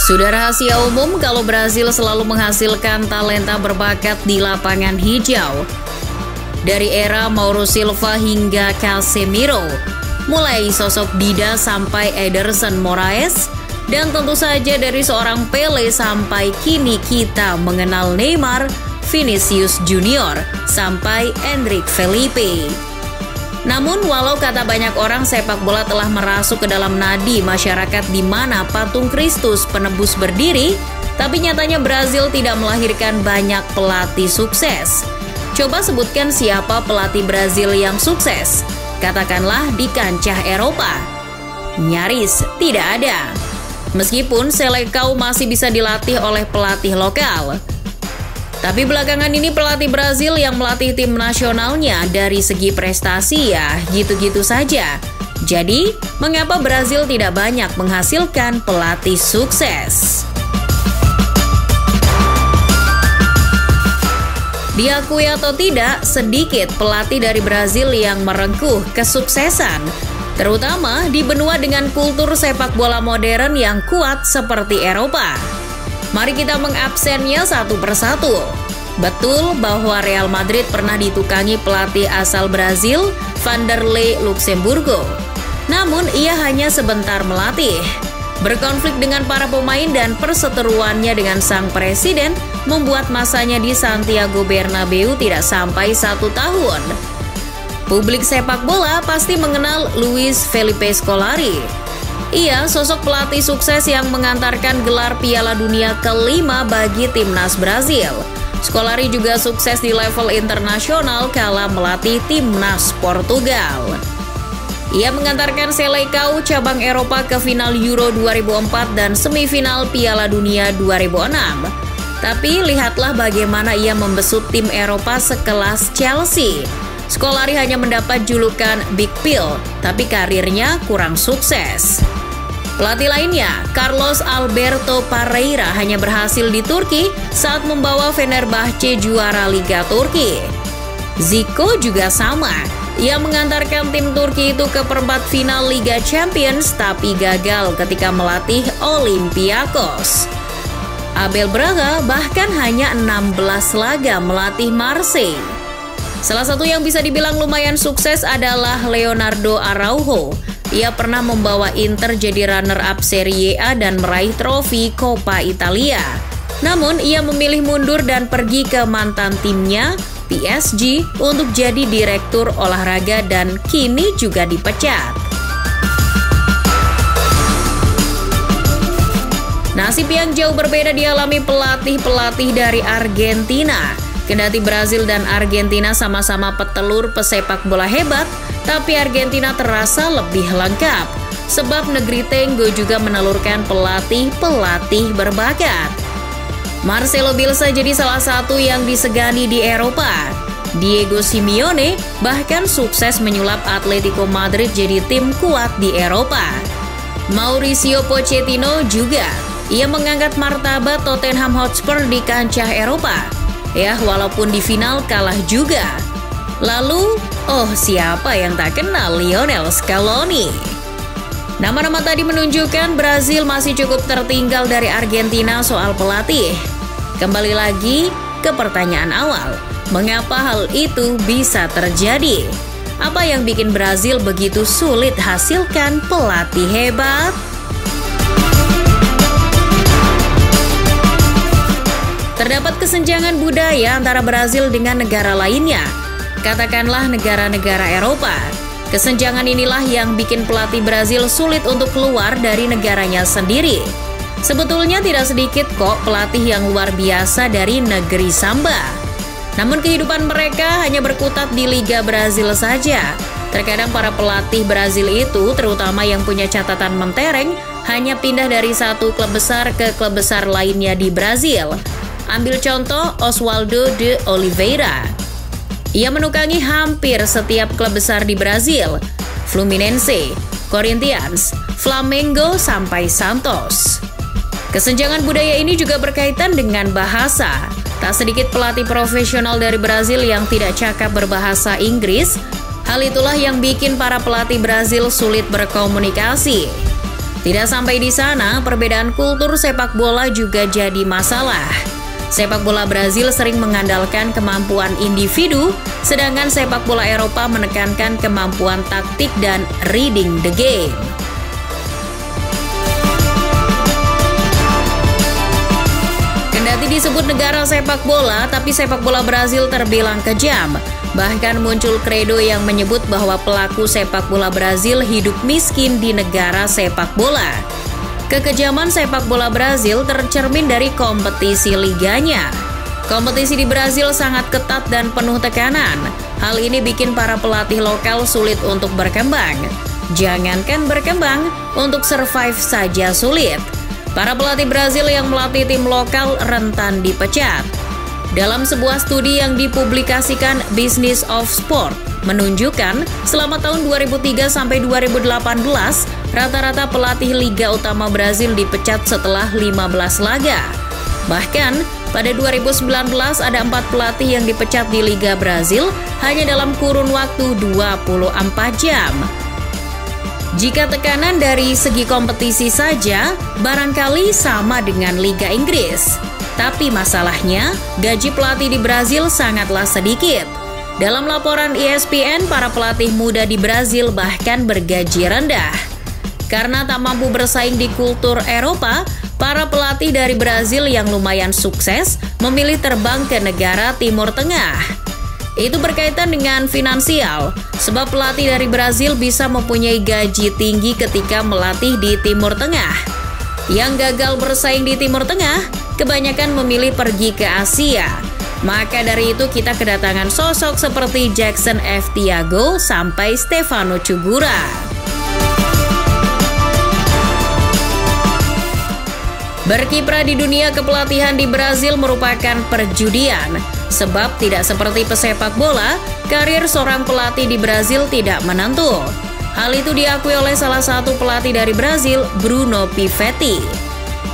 Sudah rahasia umum kalau Brazil selalu menghasilkan talenta berbakat di lapangan hijau. Dari era Mauro Silva hingga Casemiro, mulai sosok Dida sampai Ederson Moraes, dan tentu saja dari seorang Pele sampai kini kita mengenal Neymar, Vinicius Junior, sampai Endrick Felipe. Namun walau kata banyak orang sepak bola telah merasuk ke dalam nadi masyarakat di mana patung Kristus penebus berdiri, tapi nyatanya Brazil tidak melahirkan banyak pelatih sukses. Coba sebutkan siapa pelatih Brazil yang sukses, katakanlah di kancah Eropa. Nyaris tidak ada. Meskipun Seleção masih bisa dilatih oleh pelatih lokal. Tapi belakangan ini pelatih Brazil yang melatih tim nasionalnya dari segi prestasi ya gitu-gitu saja. Jadi, mengapa Brazil tidak banyak menghasilkan pelatih sukses? Diakui atau tidak, sedikit pelatih dari Brazil yang merengkuh kesuksesan, terutama di benua dengan kultur sepak bola modern yang kuat seperti Eropa. Mari kita mengabsennya satu persatu. Betul bahwa Real Madrid pernah ditukangi pelatih asal Brazil, Vanderlei Luxemburgo. Namun ia hanya sebentar melatih. Berkonflik dengan para pemain dan perseteruannya dengan sang presiden membuat masanya di Santiago Bernabeu tidak sampai 1 tahun. Publik sepak bola pasti mengenal Luis Felipe Scolari. Ia sosok pelatih sukses yang mengantarkan gelar Piala Dunia kelima bagi timnas Brazil. Scolari juga sukses di level internasional kala melatih timnas Portugal. Ia mengantarkan Seleção cabang Eropa ke final Euro 2004 dan semifinal Piala Dunia 2006. Tapi lihatlah bagaimana ia membesut tim Eropa sekelas Chelsea. Scolari hanya mendapat julukan Big Pill, tapi karirnya kurang sukses. Pelatih lainnya, Carlos Alberto Parreira hanya berhasil di Turki saat membawa Fenerbahce juara Liga Turki. Zico juga sama. Ia mengantarkan tim Turki itu ke perempat final Liga Champions tapi gagal ketika melatih Olympiakos. Abel Braga bahkan hanya 16 laga melatih Marseille. Salah satu yang bisa dibilang lumayan sukses adalah Leonardo Araujo. Ia pernah membawa Inter jadi runner-up Serie A dan meraih trofi Coppa Italia. Namun ia memilih mundur dan pergi ke mantan timnya, PSG, untuk jadi direktur olahraga dan kini juga dipecat. Nasib yang jauh berbeda dialami pelatih-pelatih dari Argentina. Kendati Brazil dan Argentina sama-sama petelur pesepak bola hebat, tapi Argentina terasa lebih lengkap. Sebab negeri Tenggo juga menelurkan pelatih-pelatih berbakat. Marcelo Bielsa jadi salah satu yang disegani di Eropa. Diego Simeone bahkan sukses menyulap Atletico Madrid jadi tim kuat di Eropa. Mauricio Pochettino juga. Ia mengangkat martabat Tottenham Hotspur di kancah Eropa. Ya, walaupun di final kalah juga. Lalu, siapa yang tak kenal Lionel Scaloni? Nama-nama tadi menunjukkan Brazil masih cukup tertinggal dari Argentina soal pelatih. Kembali lagi ke pertanyaan awal, mengapa hal itu bisa terjadi? Apa yang bikin Brazil begitu sulit hasilkan pelatih hebat? Terdapat kesenjangan budaya antara Brazil dengan negara lainnya, katakanlah negara-negara Eropa. Kesenjangan inilah yang bikin pelatih Brazil sulit untuk keluar dari negaranya sendiri. Sebetulnya tidak sedikit kok pelatih yang luar biasa dari negeri Samba. Namun kehidupan mereka hanya berkutat di Liga Brazil saja. Terkadang para pelatih Brazil itu, terutama yang punya catatan mentereng, hanya pindah dari satu klub besar ke klub besar lainnya di Brazil. Ambil contoh Oswaldo de Oliveira. Ia menukangi hampir setiap klub besar di Brazil, Fluminense, Corinthians, Flamengo, sampai Santos. Kesenjangan budaya ini juga berkaitan dengan bahasa. Tak sedikit pelatih profesional dari Brazil yang tidak cakap berbahasa Inggris. Hal itulah yang bikin para pelatih Brazil sulit berkomunikasi. Tidak sampai di sana, perbedaan kultur sepak bola juga jadi masalah. Sepak bola Brazil sering mengandalkan kemampuan individu, sedangkan sepak bola Eropa menekankan kemampuan taktik dan reading the game. Kendati disebut negara sepak bola, tapi sepak bola Brazil terbilang kejam. Bahkan muncul kredo yang menyebut bahwa pelaku sepak bola Brazil hidup miskin di negara sepak bola. Kekejaman sepak bola Brazil tercermin dari kompetisi liganya. Kompetisi di Brazil sangat ketat dan penuh tekanan. Hal ini bikin para pelatih lokal sulit untuk berkembang. Jangankan berkembang, untuk survive saja sulit. Para pelatih Brazil yang melatih tim lokal rentan dipecat. Dalam sebuah studi yang dipublikasikan Business of Sport, menunjukkan selama tahun 2003 sampai 2018, rata-rata pelatih Liga Utama Brazil dipecat setelah 15 laga. Bahkan, pada 2019 ada 4 pelatih yang dipecat di Liga Brazil hanya dalam kurun waktu 24 jam. Jika tekanan dari segi kompetisi saja, barangkali sama dengan Liga Inggris. Tapi masalahnya, gaji pelatih di Brazil sangatlah sedikit. Dalam laporan ESPN, para pelatih muda di Brazil bahkan bergaji rendah. Karena tak mampu bersaing di kultur Eropa, para pelatih dari Brazil yang lumayan sukses memilih terbang ke negara Timur Tengah. Itu berkaitan dengan finansial, sebab pelatih dari Brazil bisa mempunyai gaji tinggi ketika melatih di Timur Tengah. Yang gagal bersaing di Timur Tengah, kebanyakan memilih pergi ke Asia. Maka dari itu kita kedatangan sosok seperti Jackson F. Thiago sampai Stefano Cugura. Berkiprah di dunia kepelatihan di Brazil merupakan perjudian. Sebab tidak seperti pesepak bola, karir seorang pelatih di Brazil tidak menentu. Hal itu diakui oleh salah satu pelatih dari Brazil, Bruno Pivetti.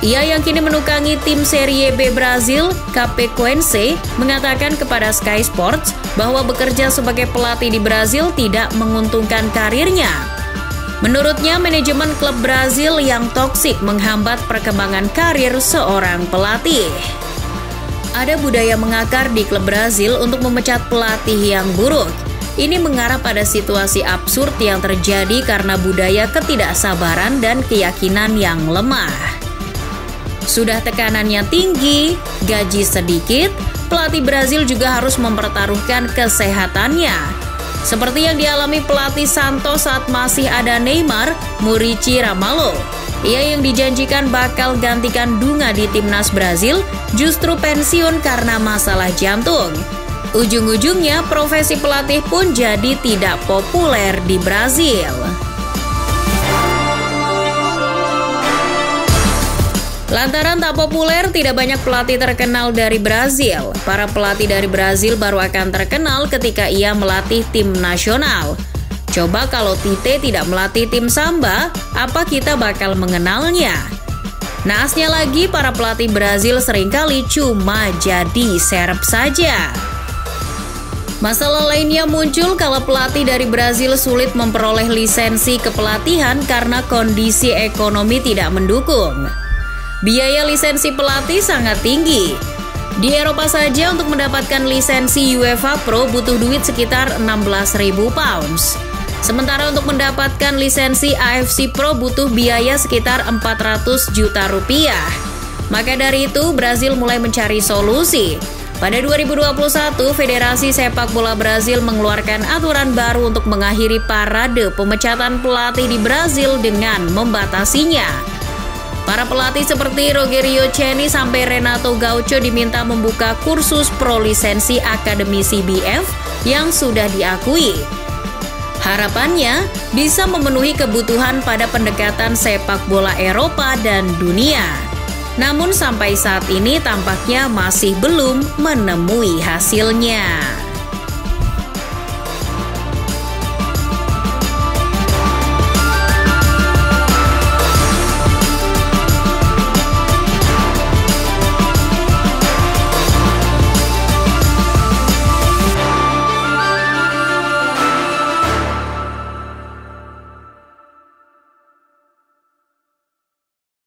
Ia yang kini menukangi tim Serie B Brazil, Chapecoense, mengatakan kepada Sky Sports bahwa bekerja sebagai pelatih di Brazil tidak menguntungkan karirnya. Menurutnya, manajemen klub Brazil yang toksik menghambat perkembangan karir seorang pelatih. Ada budaya mengakar di klub Brazil untuk memecat pelatih yang buruk. Ini mengarah pada situasi absurd yang terjadi karena budaya ketidaksabaran dan keyakinan yang lemah. Sudah tekanannya tinggi, gaji sedikit, pelatih Brazil juga harus mempertaruhkan kesehatannya. Seperti yang dialami pelatih Santos saat masih ada Neymar, Muricy Ramalho. Ia yang dijanjikan bakal gantikan Dunga di timnas Brazil, justru pensiun karena masalah jantung. Ujung-ujungnya profesi pelatih pun jadi tidak populer di Brazil. Lantaran tak populer, tidak banyak pelatih terkenal dari Brazil. Para pelatih dari Brazil baru akan terkenal ketika ia melatih tim nasional. Coba kalau Tite tidak melatih tim Samba, apa kita bakal mengenalnya? Naasnya lagi, para pelatih Brazil seringkali cuma jadi serep saja. Masalah lainnya muncul kalau pelatih dari Brazil sulit memperoleh lisensi kepelatihan karena kondisi ekonomi tidak mendukung. Biaya lisensi pelatih sangat tinggi. Di Eropa saja untuk mendapatkan lisensi UEFA Pro butuh duit sekitar 16.000 pounds. Sementara untuk mendapatkan lisensi AFC Pro butuh biaya sekitar 400 juta rupiah. Maka dari itu, Brazil mulai mencari solusi. Pada 2021, Federasi Sepak Bola Brazil mengeluarkan aturan baru untuk mengakhiri parade pemecatan pelatih di Brazil dengan membatasinya. Para pelatih seperti Rogério Ceni sampai Renato Gaucho diminta membuka kursus pro lisensi Akademi CBF yang sudah diakui. Harapannya bisa memenuhi kebutuhan pada pendekatan sepak bola Eropa dan dunia. Namun sampai saat ini tampaknya masih belum menemui hasilnya.